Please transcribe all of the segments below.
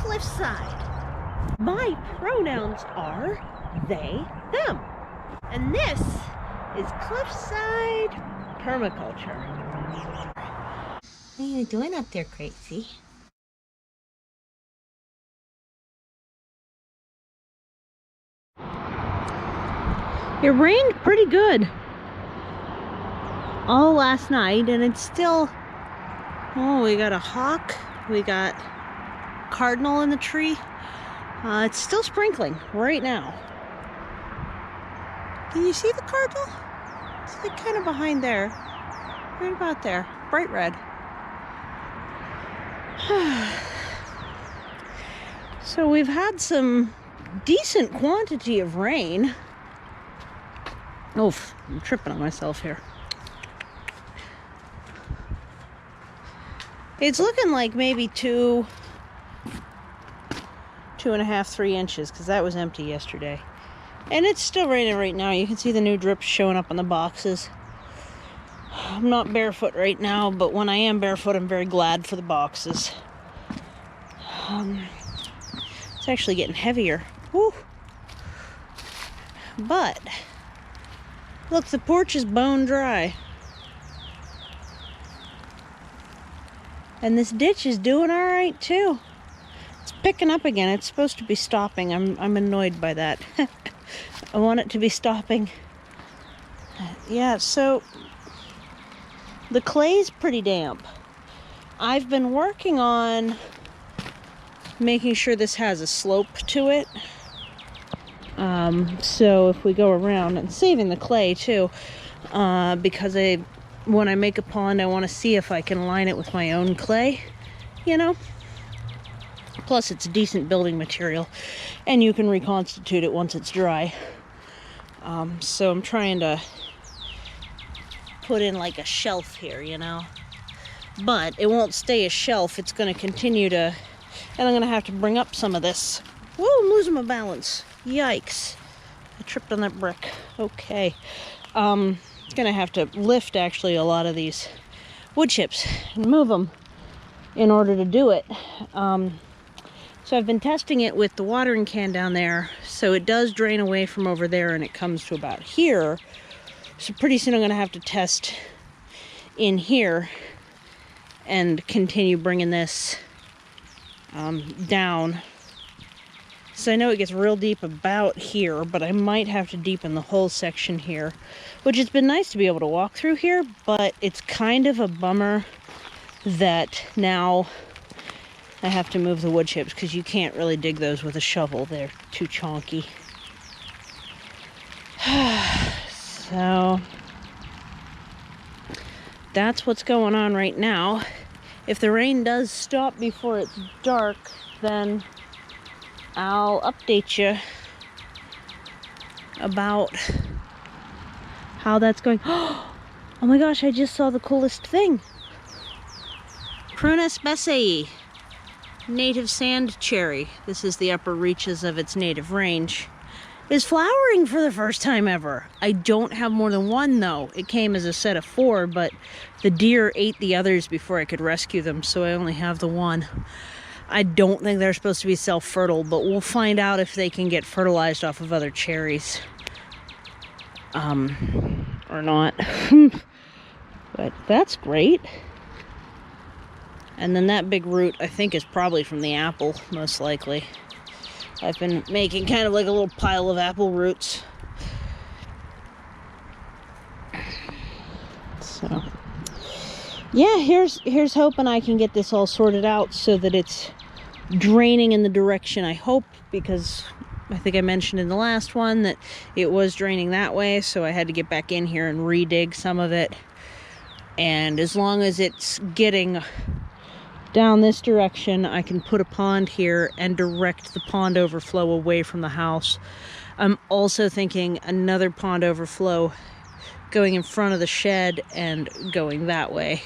cliffside. My pronouns are they, them. And this is Cliffside Permaculture. What are you doing up there, Crazy? It rained pretty good all last night, and it's still, oh, we got a hawk, we got cardinal in the tree. It's still sprinkling right now. Can you see the cardinal? It's like kind of behind there, right about there, bright red. So we've had some decent quantity of rain. Oof, I'm tripping on myself here. It's looking like maybe 2.5, 3 inches, because that was empty yesterday. And it's still raining right now. You can see the new drips showing up on the boxes. I'm not barefoot right now, but when I am barefoot, I'm very glad for the boxes. It's actually getting heavier. Woo. But look, the porch is bone dry. And this ditch is doing all right too. It's picking up again. It's supposed to be stopping. I'm annoyed by that. I want it to be stopping. Yeah, so the clay's pretty damp. I've been working on making sure this has a slope to it. So if we go around, and saving the clay too, because when I make a pond, I want to see if I can line it with my own clay, you know? Plus it's decent building material, and you can reconstitute it once it's dry. So I'm trying to put in like a shelf here, you know? But it won't stay a shelf. It's going to continue to, and I'm going to have to bring up some of this. Whoa, I'm losing my balance. Yikes. I tripped on that brick. Okay. Going to have to lift actually a lot of these wood chips and move them in order to do it. So I've been testing it with the watering can down there, so it does drain away from over there and it comes to about here. So pretty soon I'm going to have to test in here and continue bringing this down. So I know it gets real deep about here, but I might have to deepen the whole section here, which has been nice to be able to walk through here, but it's kind of a bummer that now I have to move the wood chips, because you can't really dig those with a shovel. They're too chonky. So that's what's going on right now. If the rain does stop before it's dark, then I'll update you about how that's going. Oh my gosh, I just saw the coolest thing. Prunus bassei, native sand cherry. This is the upper reaches of its native range. Is flowering for the first time ever. I don't have more than one though. It came as a set of 4, but the deer ate the others before I could rescue them, so I only have the one. I don't think they're supposed to be self-fertile, but we'll find out if they can get fertilized off of other cherries. Or not. But that's great. And then that big root, I think, is probably from the apple, most likely. I've been making kind of like a little pile of apple roots. So, yeah, here's hoping I can get this all sorted out so that it's draining in the direction I hope, because I think I mentioned in the last one that it was draining that way, so I had to get back in here and re-dig some of it. And as long as it's getting down this direction, I can put a pond here and direct the pond overflow away from the house. I'm also thinking another pond overflow going in front of the shed and going that way,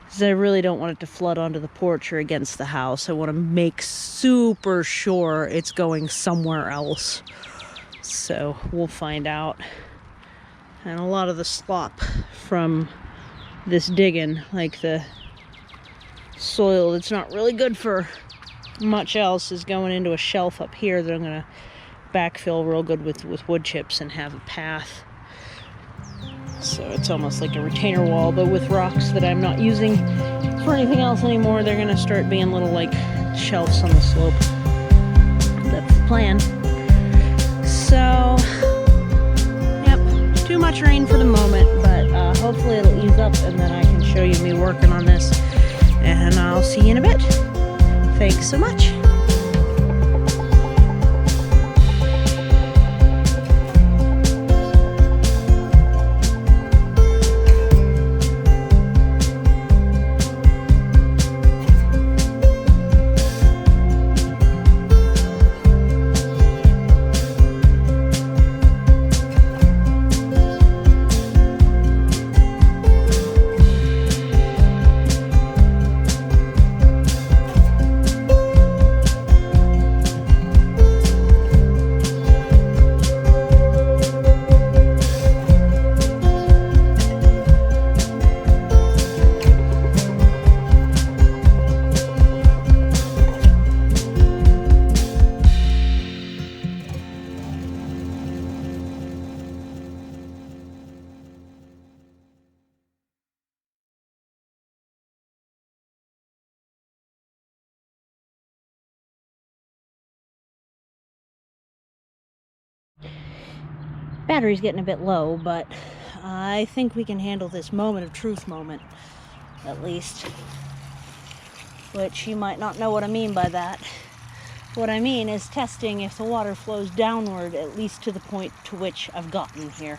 because I really don't want it to flood onto the porch or against the house. I want to make super sure it's going somewhere else. So we'll find out. And a lot of the slop from this digging, like the soil, it's not really good for much else is going into a shelf up here that I'm going to backfill real good with wood chips and have a path. So it's almost like a retainer wall, but with rocks that I'm not using for anything else anymore. They're going to start being little like shelves on the slope. That's the plan. So, yep, too much rain for the moment, but hopefully it'll ease up and then I can show you me working on this. And I'll see you in a bit. Thanks so much. Battery's getting a bit low, but I think we can handle this moment of truth moment, at least. Which you might not know what I mean by that. What I mean is testing if the water flows downward, at least to the point to which I've gotten here.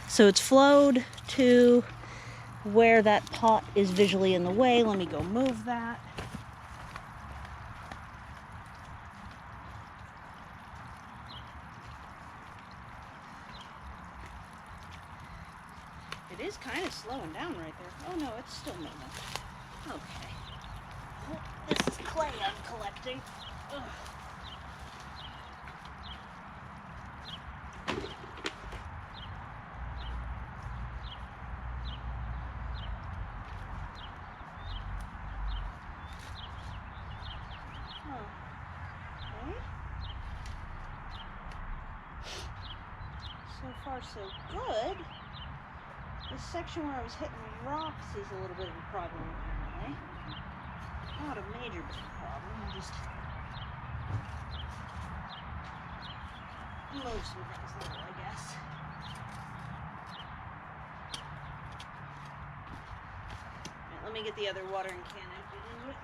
So it's flowed to where that pot is visually in the way. Let me go move that. It is kind of slowing down right there. Oh no, it's still moving. Okay. Well, this is clay I'm collecting. Ugh. Okay. So far so good. This section where I was hitting rocks is a little bit of a problem apparently. Not a major problem, I'll just move some things a little, I guess. Alright, let me get the other watering can emptied into it.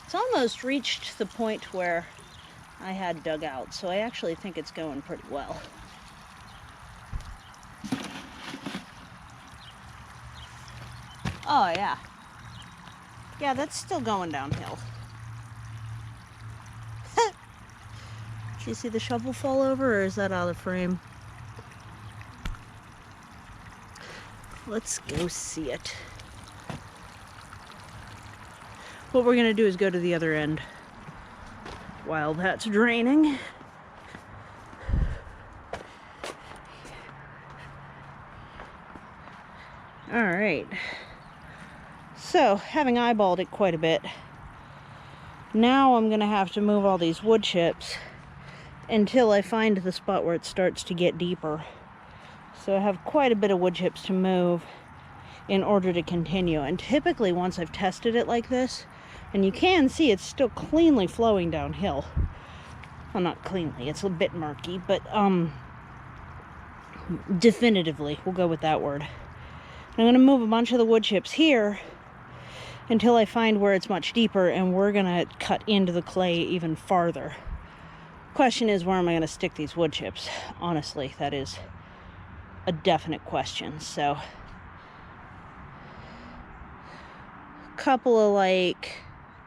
It's almost reached the point where I had dug out, so I actually think it's going pretty well. Oh yeah. Yeah, that's still going downhill. Did you see the shovel fall over, or is that out of frame? Let's go see it. What we're gonna do is go to the other end while that's draining. All right. So, having eyeballed it quite a bit, now I'm gonna have to move all these wood chips until I find the spot where it starts to get deeper. So I have quite a bit of wood chips to move in order to continue. And typically once I've tested it like this, and you can see it's still cleanly flowing downhill. Well, not cleanly, it's a bit murky, but definitively, we'll go with that word. I'm going to move a bunch of the wood chips here until I find where it's much deeper, and we're going to cut into the clay even farther. Question is, where am I going to stick these wood chips? Honestly, that is a definite question. So, a couple of like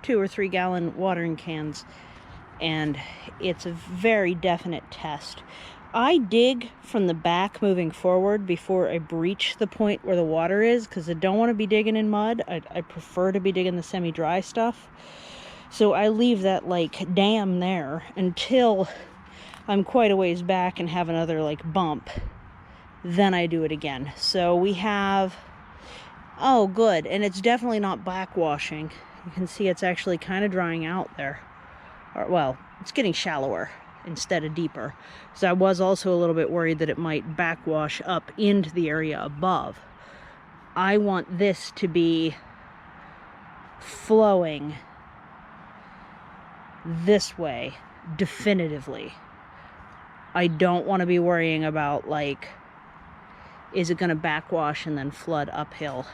2 or 3 gallon watering cans, and it's a very definite test. I dig from the back moving forward before I breach the point where the water is, because I don't want to be digging in mud. I prefer to be digging the semi-dry stuff. So I leave that like dam there until I'm quite a ways back and have another like bump. Then I do it again. So we have, oh good, and it's definitely not backwashing. You can see it's actually kind of drying out there. Or, well, it's getting shallower instead of deeper. So I was also a little bit worried that it might backwash up into the area above. I want this to be flowing this way definitively. I don't want to be worrying about like, is it going to backwash and then flood uphill?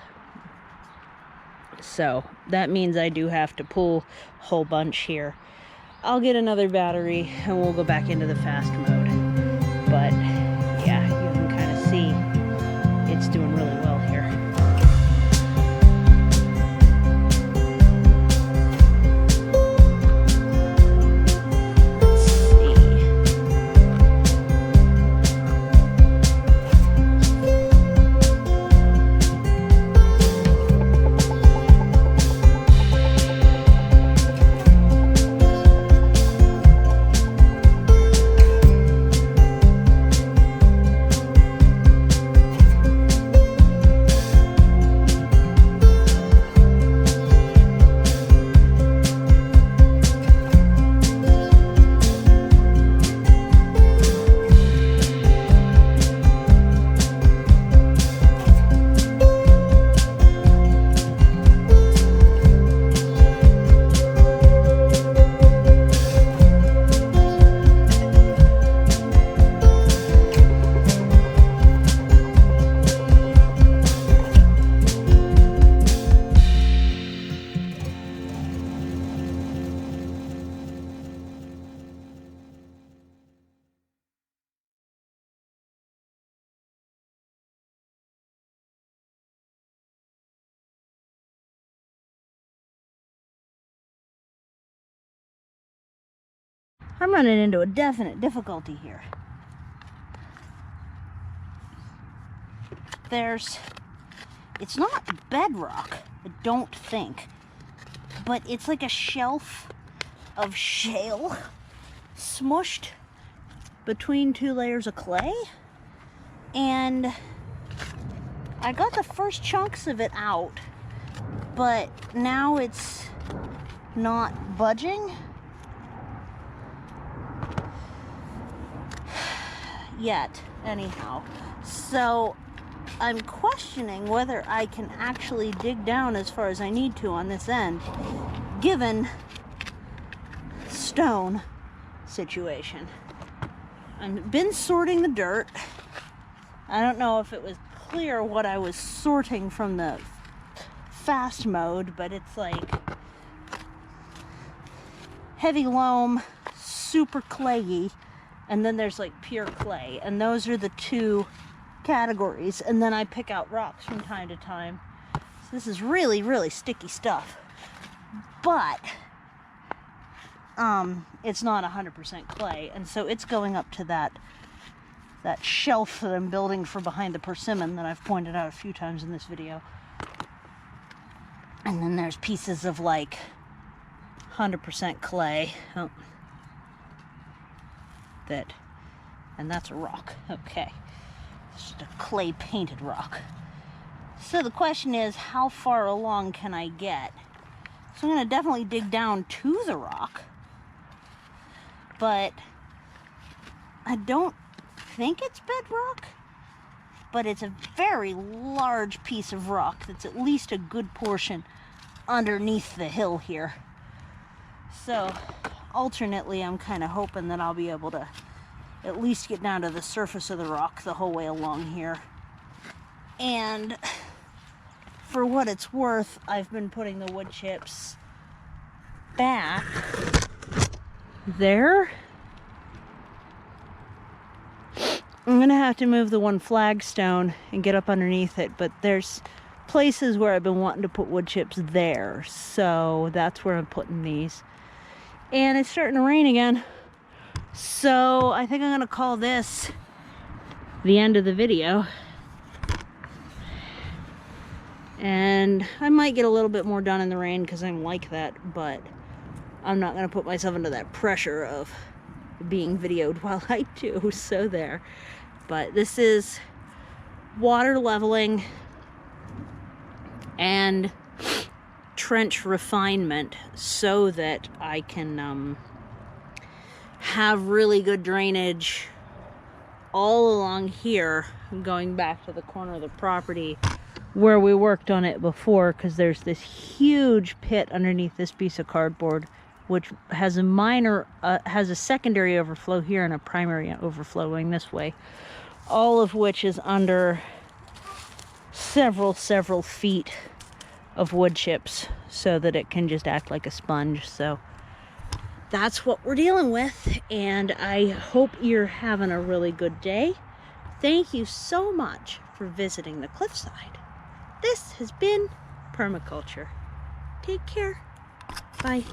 So that means I do have to pull a whole bunch here. I'll get another battery and we'll go back into the fast mode. But yeah, you can kind of see it's doing really well here. I'm running into a definite difficulty here. It's not bedrock, I don't think, but it's like a shelf of shale smushed between two layers of clay. And I got the first chunks of it out, but now it's not budging yet, anyhow. So I'm questioning whether I can actually dig down as far as I need to on this end, given stone situation. I've been sorting the dirt. I don't know if it was clear what I was sorting from the fast mode, but it's like heavy loam, super clayey, and then there's like pure clay, and those are the two categories. And then I pick out rocks from time to time. So this is really, really sticky stuff, but it's not 100% clay, and so it's going up to that shelf that I'm building for behind the persimmon that I've pointed out a few times in this video. And then there's pieces of like 100% clay. Oh. And that's a rock. Okay. It's just a clay painted rock. So the question is, how far along can I get? So I'm going to definitely dig down to the rock, but I don't think it's bedrock, but it's a very large piece of rock that's at least a good portion underneath the hill here. So alternately, I'm kind of hoping that I'll be able to at least get down to the surface of the rock the whole way along here. And for what it's worth, I've been putting the wood chips back there. I'm gonna have to move the one flagstone and get up underneath it, but there's places where I've been wanting to put wood chips there, so that's where I'm putting these. And it's starting to rain again, so I think I'm gonna call this the end of the video. And I might get a little bit more done in the rain because I'm like that, but I'm not going to put myself under that pressure of being videoed while I do, so there. But this is water leveling and trench refinement so that I can have really good drainage all along here, going back to the corner of the property where we worked on it before, because there's this huge pit underneath this piece of cardboard which has a minor has a secondary overflow here and a primary overflowing this way, all of which is under several feet of wood chips so that it can just act like a sponge. So that's what we're dealing with, and I hope you're having a really good day. Thank you so much for visiting the cliffside. This has been Permaculture. Take care. Bye.